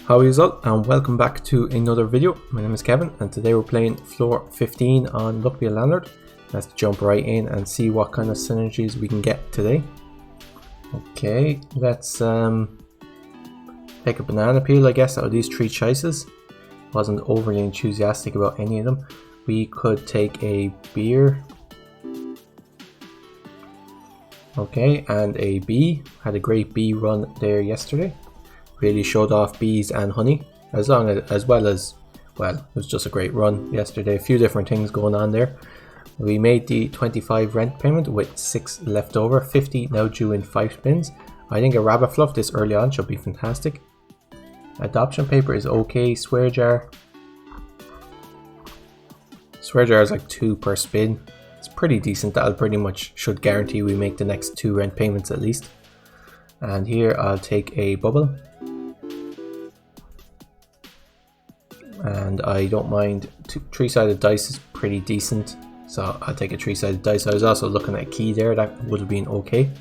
How is it, and welcome back to another video. My name is Kevin, and today we're playing floor 15 on Landlord. Let's jump right in and see what kind of synergies we can get today. Okay, let's take a banana peel, I guess, out of these three choices. Wasn't overly enthusiastic about any of them. We could take a beer. Okay, and a bee. Had a great bee run there yesterday. Really showed off bees and honey, as well as, well, it was just a great run yesterday. A few different things going on there. We made the 25 rent payment with 6 left over, 50 now due in 5 spins. I think a rabbit fluff this early on should be fantastic. Adoption paper is okay. Swear jar is like 2 per spin. It's pretty decent. That'll pretty much should guarantee we make the next 2 rent payments at least. And here I'll take a bubble. And I don't mind, 3-sided dice is pretty decent, so I'll take a 3-sided dice. I was also looking at a key there, that would have been okay.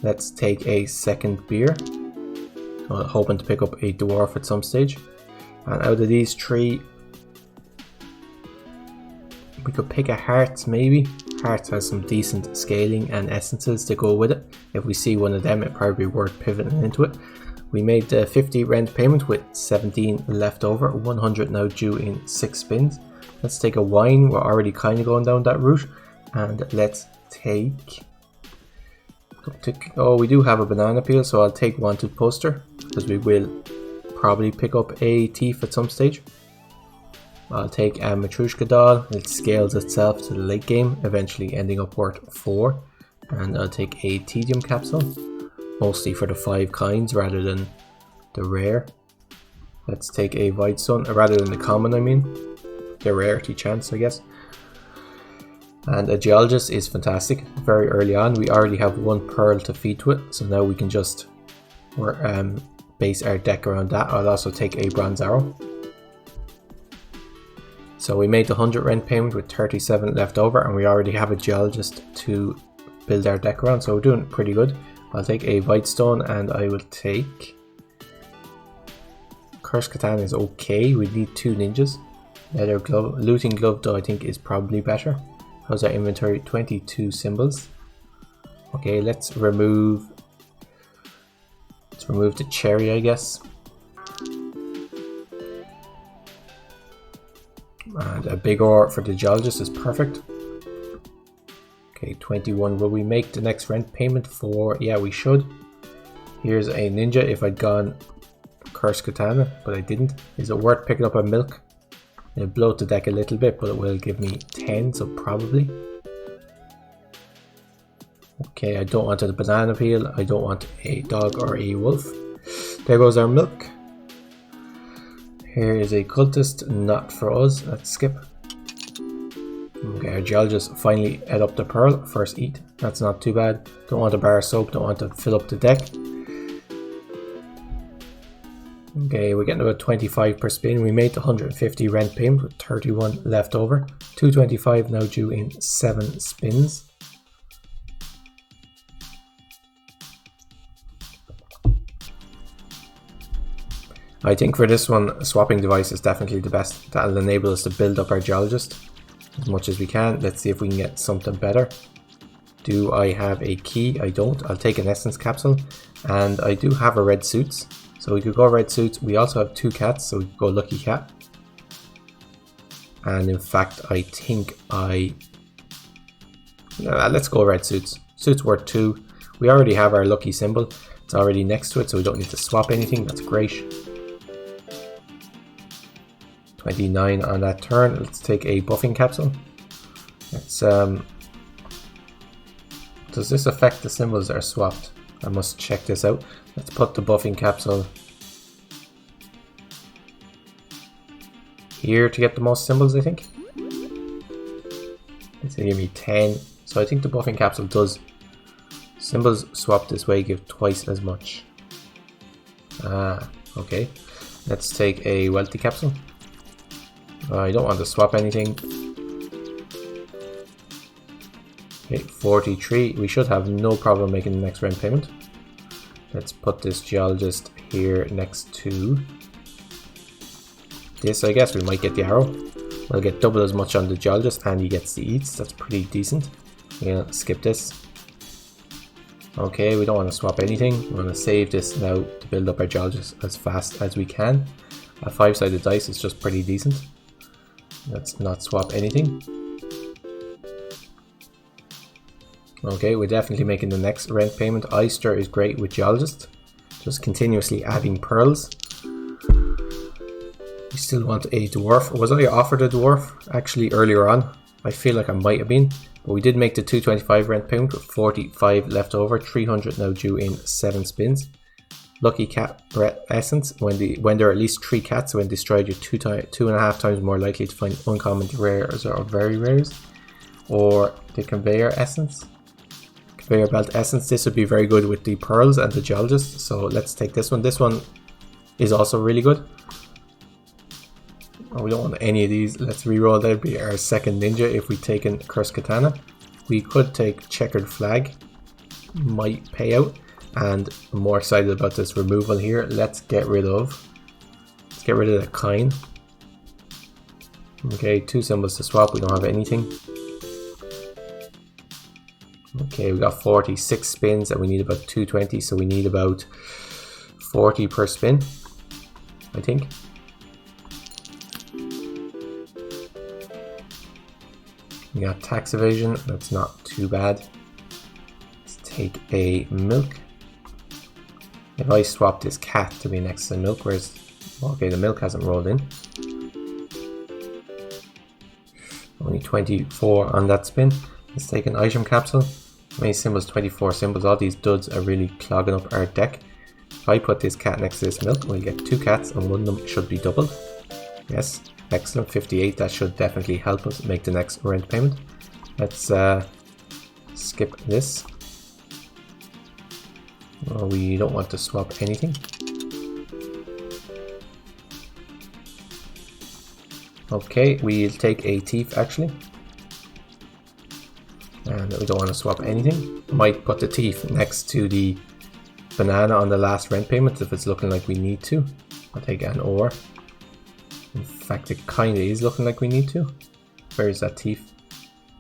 Let's take a second beer. I'm hoping to pick up a dwarf at some stage. And out of these 3, we could pick a hearts maybe. Hearts has some decent scaling and essences to go with it. If we see one of them, it'd probably be worth pivoting into it. We made the 50 rent payment with 17 left over, 100 now due in 6 spins. Let's take a wine, we're already kind of going down that route. And let's take... Oh, we do have a banana peel, so I'll take wanted poster, because we will probably pick up a thief at some stage. I'll take a Matryoshka doll. It scales itself to the late game, eventually ending up worth 4. And I'll take a tedium capsule, mostly for the 5 kinds rather than the rare. Let's take a Void Sun, rather than the common, I mean. The rarity chance, I guess. And a Geologist is fantastic. Very early on, we already have 1 pearl to feed to it, so now we can just base our deck around that. I'll also take a bronze arrow. So we made the 100 rent payment with 37 left over, and we already have a Geologist to build our deck around, so we're doing pretty good. I'll take a White Stone, and I will take... Cursed Katana is okay, we need 2 ninjas. Leather glove, looting glove though I think is probably better. How's our inventory? 22 symbols. Okay, let's remove the cherry, I guess. And a big ore for the Geologist is perfect. Okay, 21. Will we make the next rent payment for... Yeah, we should. Here's a ninja if I'd gone Cursed Katana, but I didn't. Is it worth picking up a milk? It'll bloat the deck a little bit, but it will give me 10, so probably. Okay, I don't want a banana peel. I don't want a dog or a wolf. There goes our milk. Here is a cultist, not for us. Let's skip. Okay, our Geologist finally ate up the pearl. First eat. That's not too bad. Don't want a bar of soap. Don't want to fill up the deck. Okay, we're getting about 25 per spin. We made the 150 rent payment with 31 left over. 225 now due in 7 spins. I think for this one, a swapping device is definitely the best. That'll enable us to build up our Geologist as much as we can. Let's see if we can get something better. Do I have a key? I don't. I'll take an essence capsule, and I do have a red suits, so we could go red suits. We also have 2 cats, so we could go lucky cat. And in fact, I think let's go red suits. Suits worth 2. We already have our lucky symbol. It's already next to it, so we don't need to swap anything. That's great. 29 on that turn. Let's take a buffing capsule. Let's does this affect the symbols that are swapped? I must check this out. Let's put the buffing capsule here to get the most symbols, I think. It's gonna give me 10. So I think the buffing capsule does symbols swapped this way give twice as much. Okay. Let's take a wealthy capsule. I don't want to swap anything. Okay, 43. We should have no problem making the next rent payment. Let's put this Geologist here next to this, I guess we might get the arrow. We'll get double as much on the Geologist, and he gets the eats. That's pretty decent. We're gonna skip this. Okay, we don't want to swap anything. We're gonna save this now to build up our Geologist as fast as we can. A 5-sided dice is just pretty decent. Let's not swap anything. Okay, we're definitely making the next rent payment. Oyster is great with Geologist. Just continuously adding pearls. We still want a dwarf. Was I offered a dwarf actually earlier on? I feel like I might have been. But we did make the 225 rent payment with 45 left over. 300 now due in 7 spins. Lucky cat essence. When there are at least 3 cats when destroyed, you're 2.5 times more likely to find uncommon rares or very rares. Or the conveyor essence. Conveyor belt essence. This would be very good with the pearls and the Geologist. So let's take this one. This one is also really good. Oh, we don't want any of these. Let's reroll. That'd be our second ninja if we taken Cursed Katana. We could take Checkered Flag. Might pay out. And I'm more excited about this removal here. Let's get rid of the coin. Okay, 2 symbols to swap. We don't have anything. Okay, we got 46 spins and we need about 220, so we need about 40 per spin, I think. We got tax evasion, that's not too bad. Let's take a milk. If I swap this cat to be next to the milk, where's... Okay, the milk hasn't rolled in. Only 24 on that spin. Let's take an item capsule. How many symbols? 24 symbols. All these duds are really clogging up our deck. If I put this cat next to this milk, we'll get 2 cats and one of them should be doubled. Yes, excellent. 58. That should definitely help us make the next rent payment. Let's skip this. Oh, we don't want to swap anything. Okay, we'll take a thief actually. And we don't want to swap anything. Might put the thief next to the banana on the last rent payment if it's looking like we need to. I'll take an ore. In fact, it kind of is looking like we need to. Where is that thief?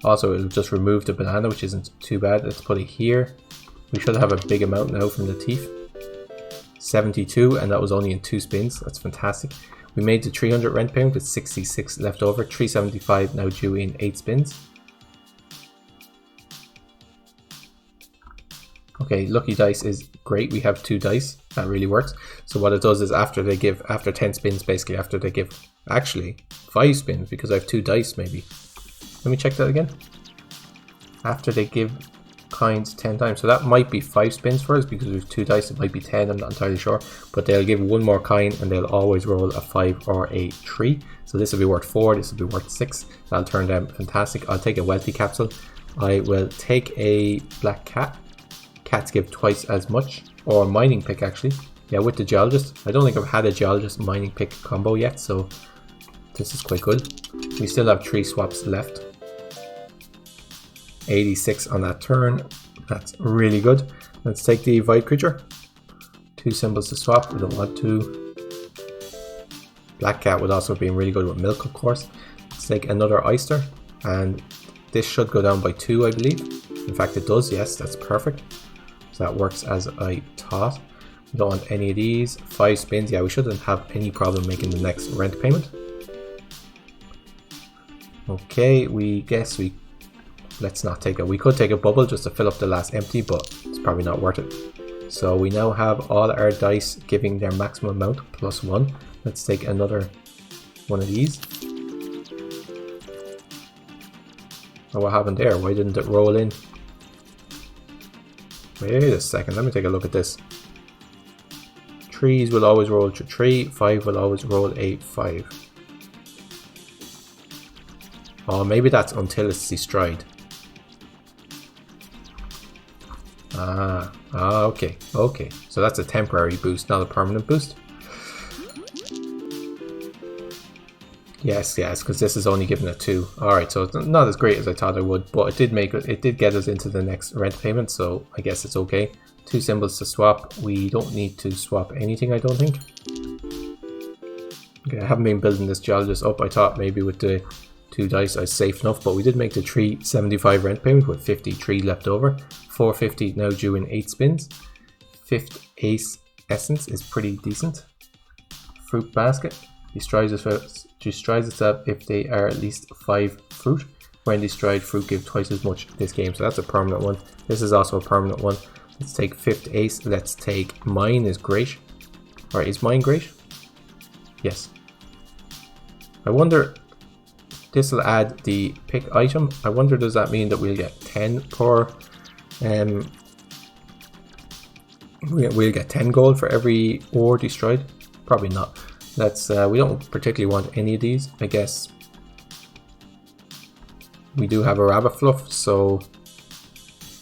Also, it'll just remove the banana, which isn't too bad. Let's put it here. We should have a big amount now from the thief. 72, and that was only in 2 spins. That's fantastic. We made the 300 rent payment with 66 left over. 375 now due in 8 spins. Okay, lucky dice is great. We have 2 dice. That really works. So what it does is after 10 spins, basically, after they give, actually, 5 spins, because I have 2 dice maybe. Let me check that again. After they give coins 10 times. So that might be 5 spins for us because we have 2 dice. It might be 10, I'm not entirely sure. But they'll give 1 more coin and they'll always roll a 5 or a 3. So this will be worth 4, this will be worth 6. That'll turn them fantastic. I'll take a wealthy capsule. I will take a black cat. Cats give twice as much, or a mining pick actually. Yeah, with the Geologist. I don't think I've had a Geologist mining pick combo yet, so this is quite good. We still have 3 swaps left. 86 on that turn. That's really good. Let's take the Void Creature. 2 symbols to swap. We don't want to. Black Cat would also be really good with Milk, of course. Let's take another Oyster, and this should go down by 2, I believe. In fact, it does. Yes, that's perfect. That works as I thought. We don't want any of these. 5 spins. Yeah, we shouldn't have any problem making the next rent payment. Okay, let's not take it. We could take a bubble just to fill up the last empty, but it's probably not worth it. So we now have all our dice giving their maximum amount +1. Let's take another one of these. Oh, what happened there? Why didn't it roll in? Wait a second, let me take a look at this. 3s will always roll to 3, 5 will always roll a 5. Oh, maybe that's until it's destroyed. Okay. So that's a temporary boost, not a permanent boost. Yes, because this is only given a 2. Alright, so it's not as great as I thought it would, but it did get us into the next rent payment, so I guess it's okay. 2 symbols to swap. We don't need to swap anything, I don't think. Okay, I haven't been building this Geologist up. I thought maybe with the 2 dice I was safe enough, but we did make the 375 rent payment with 53 left over. 450 now due in 8 spins. 5th ace essence is pretty decent. Fruit basket destroys itself if they are at least 5 fruit. When destroyed, fruit give twice as much this game, so that's a permanent one. This is also a permanent one. Let's take 5th ace. Let's take mine is great. Or is mine great? Yes. I wonder, this will add the pick item. I wonder, does that mean that we'll get 10 per we'll get 10 gold for every ore destroyed? Probably not. Let's we don't particularly want any of these. I guess we do have a rabbit fluff, so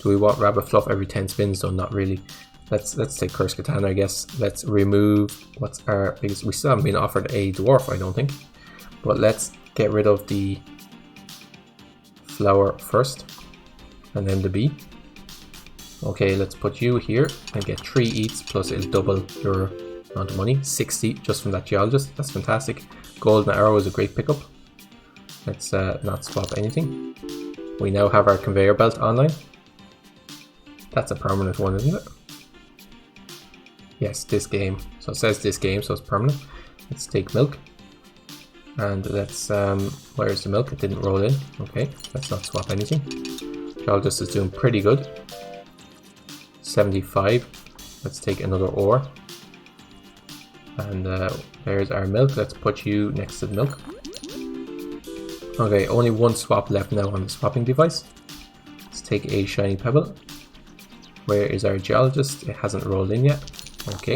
do we want rabbit fluff every 10 spins? Though not really. Let's take Curse Katana, I guess. Let's remove what's our biggest. We still haven't been offered a dwarf, I don't think. But let's get rid of the flower first, and then the bee. Okay, let's put you here and get 3 eats, plus it'll double your amount of money. 60 just from that Geologist. That's fantastic. Golden arrow is a great pickup. Let's not swap anything. We now have our conveyor belt online. That's a permanent one, isn't it? Yes, this game. So it says this game, so it's permanent. Let's take milk. And let's, where's the milk? It didn't roll in. Okay, let's not swap anything. Geologist is doing pretty good. 75. Let's take another ore. And there's our milk. Let's put you next to the milk. Okay, only 1 swap left now on the swapping device. Let's take a shiny pebble. Where is our Geologist? It hasn't rolled in yet. Okay.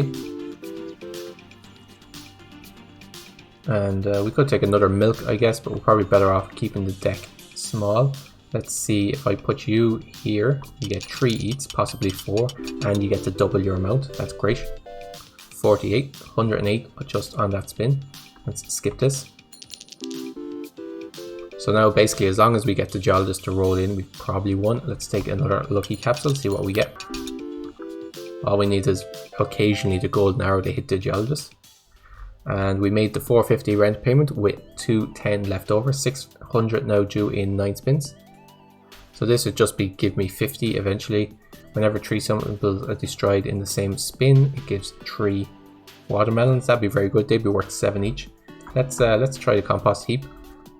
And we could take another milk, I guess, but we're probably better off keeping the deck small. Let's see, if I put you here, you get 3 eats, possibly 4, and you get to double your amount. That's great. 48, 108 just on that spin. Let's skip this. So now basically, as long as we get the Geologist to roll in, we've probably won. Let's take another lucky capsule, see what we get. All we need is occasionally the golden arrow to hit the Geologist. And we made the 450 rent payment with 210 left over. 600 now due in 9 spins. So this would just give me 50 eventually. Whenever 3 symbols are destroyed in the same spin, it gives 3 watermelons. That'd be very good. They'd be worth 7 each. Let's try the compost heap.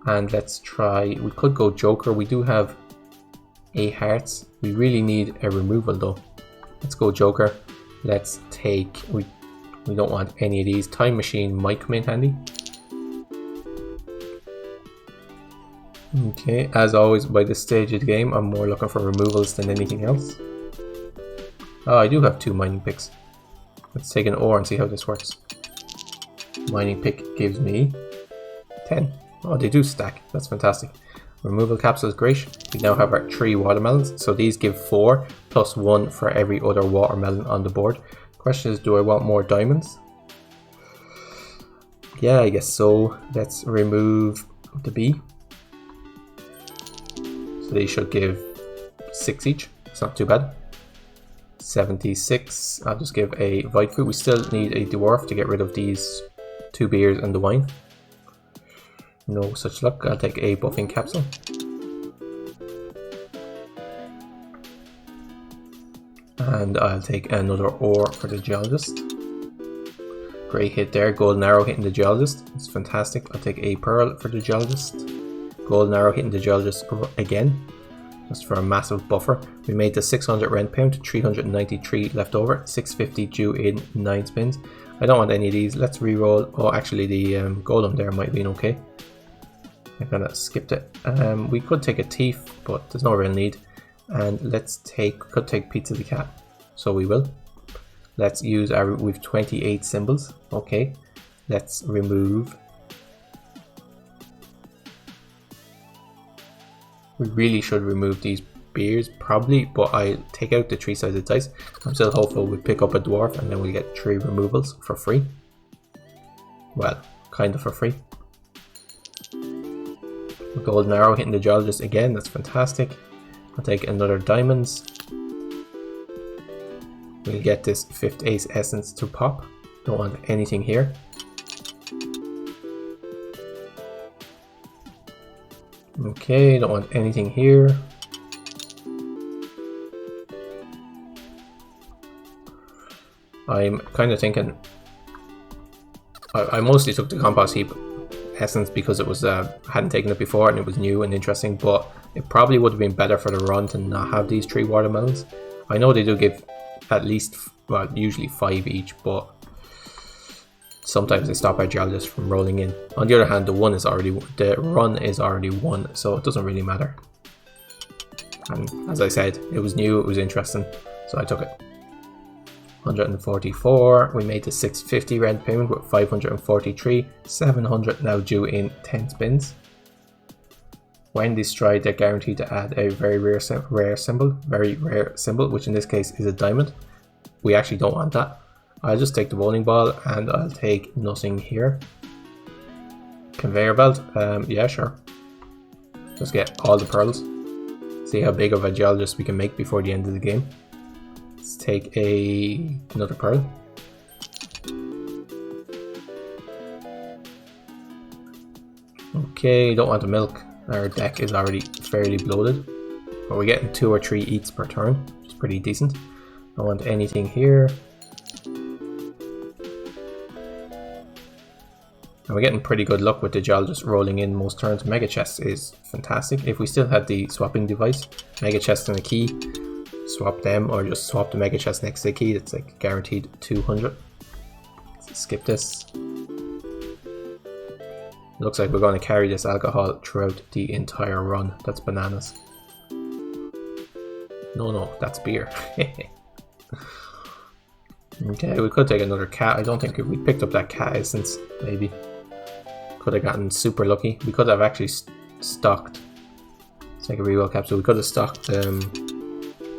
And let's try, we could go Joker. We do have 8 hearts. We really need a removal though. Let's go Joker. Let's take, we don't want any of these. Time Machine might come in handy. Okay, as always by this stage of the game, I'm more looking for removals than anything else. Oh, I do have 2 mining picks. Let's take an ore and see how this works. Mining pick gives me 10. Oh, they do stack. That's fantastic. Removal capsule is great. We now have our 3 watermelons. So these give 4 plus 1 for every other watermelon on the board. Question is, do I want more diamonds? Yeah, I guess so. Let's remove the bee. So they should give 6 each. It's not too bad. 76. I'll just give a Vite Fruit. We still need a dwarf to get rid of these 2 beers and the wine. No such luck. I'll take a buffing capsule. And I'll take another ore for the Geologist. Great hit there. Golden arrow hitting the Geologist. It's fantastic. I'll take a pearl for the Geologist. Golden arrow hitting the Geologist again. Just for a massive buffer. We made the 600 rent payment. 393 left over. 650 due in 9 spins. I don't want any of these. Let's re-roll. Oh, actually the golem there might have been okay. I kind of skipped it. We could take a thief, but there's no real need. And could take Pizza the Cat. So we will. Let's use we've 28 symbols. Okay. Let's remove. We really should remove these beers, probably, but I'll take out the 3-sided dice. I'm still hopeful we'll pick up a dwarf and then we'll get 3 removals for free. Well, kind of for free. Golden arrow hitting the Geologist again, that's fantastic. I'll take another diamonds. We'll get this 5th ace essence to pop. Don't want anything here. Okay, don't want anything here. I'm kind of thinking I mostly took the compost heap essence because it was hadn't taken it before and it was new and interesting, but it probably would have been better for the run to not have these 3 watermelons. I know they do give at least, well, usually 5 each, but sometimes they stop our geologists from rolling in. On the other hand, the run is already won, so it doesn't really matter. And as I said, it was new, it was interesting, so I took it. 144, we made the 650 rent payment with 543, 700 now due in 10 spins. When destroyed, they're guaranteed to add a very rare symbol, which in this case is a diamond. We actually don't want that. I'll just take the bowling ball and I'll take nothing here. Conveyor belt, yeah, sure. Just get all the pearls. See how big of a geologist we can make before the end of the game. Let's take another pearl. Okay, don't want the milk. Our deck is already fairly bloated, but we're getting 2 or 3 eats per turn, which is pretty decent. Don't want anything here. And we're getting pretty good luck with the geologist rolling in most turns. Mega chest is fantastic. If we still had the swapping device, mega chest and a key, swap them or just swap the mega chest next to the key. That's like guaranteed 200. Let's skip this. Looks like we're going to carry this alcohol throughout the entire run. That's bananas. No, that's beer. Okay, we could take another cat. I don't think if we picked up that cat essence, maybe. Could have gotten super lucky. We could have actually stocked. Let's take a reroll capsule. We could have stocked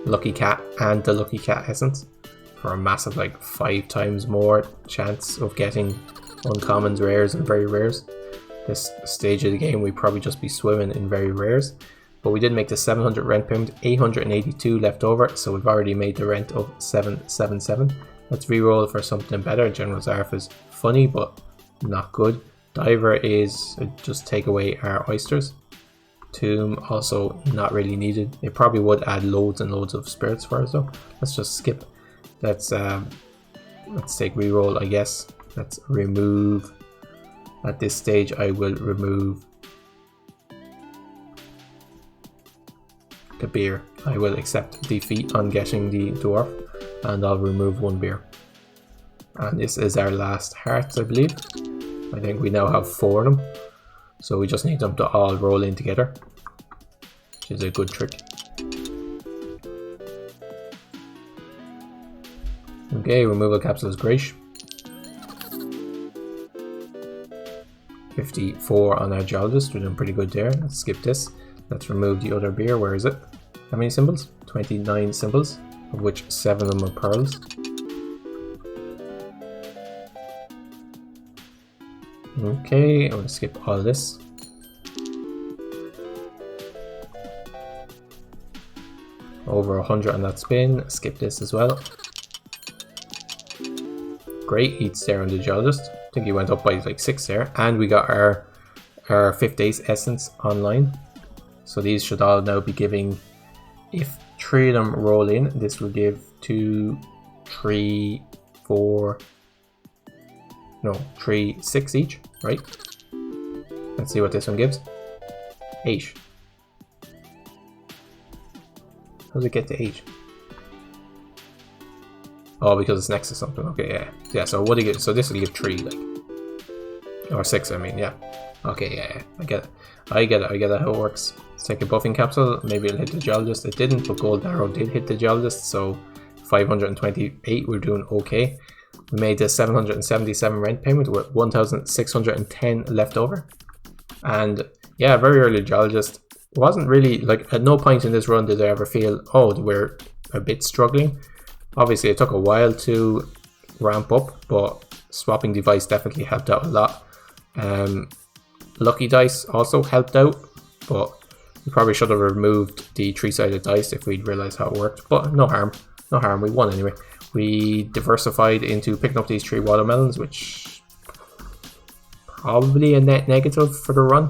Lucky Cat and the Lucky Cat essence for a massive, like 5 times more chance of getting uncommons, rares, and very rares. This stage of the game, we'd probably just be swimming in very rares. But we did make the 700 rent payment, 882 left over, so we've already made the rent of 777. Let's reroll for something better. General Zarf is funny, but not good. Diver is just take away our oysters. Tomb also not really needed. It probably would add loads and loads of spirits for us though. Let's just skip. Let's take reroll, I guess. Let's remove. At this stage, I will remove the beer. I will accept defeat on getting the dwarf, and I'll remove 1 beer. And this is our last hearts, I believe. I think we now have 4 of them, so we just need them to all roll in together, which is a good trick. Okay, removal capsule is great. 54 on our geologist, we're doing pretty good there. Let's skip this. Let's remove the other beer. Where is it? How many symbols? 29 symbols, of which 7 of them are pearls. Okay, I'm going to skip all this. Over 100 on that spin. Skip this as well. Great eats there on the geologist. I think he went up by like 6 there. And we got our 5th Ace Essence online. So these should all now be giving, if 3 of them roll in, this will give 2, 3, 4, no, 3, 6 each, right? Let's see what this one gives. 8. How does it get to 8? Oh, because it's next to something. Okay, yeah. Yeah, so what do you get? So this will give 3, like. Or 6, I mean, yeah. Okay, yeah. I get it how it works. Let's take a buffing capsule. Maybe it'll hit the geologist. It didn't, but gold arrow did hit the geologist, so 528, we're doing okay. We made the 777 rent payment with 1,610 left over. And yeah, very early geologist. Wasn't really, like, at no point in this run did I ever feel, oh, we're a bit struggling. Obviously, it took a while to ramp up, but swapping device definitely helped out a lot. Lucky dice also helped out, but we probably should have removed the 3-sided dice if we'd realized how it worked. But no harm, we won anyway. We diversified into picking up these 3 watermelons, which probably a net negative for the run.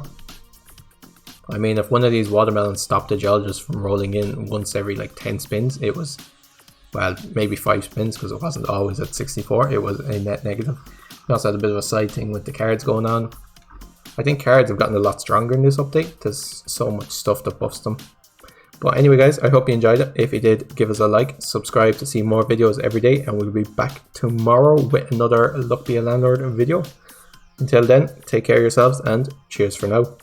I mean, if one of these watermelons stopped the Geologist from rolling in once every like 10 spins, it was, well, maybe 5 spins, because it wasn't always at 64, it was a net negative. We also had a bit of a side thing with the cards going on. I think cards have gotten a lot stronger in this update. There's so much stuff that buffs them. But anyway guys, I hope you enjoyed it. If you did, give us a like, subscribe to see more videos every day, and we'll be back tomorrow with another Luck Be a Landlord video. Until then, take care of yourselves and cheers for now.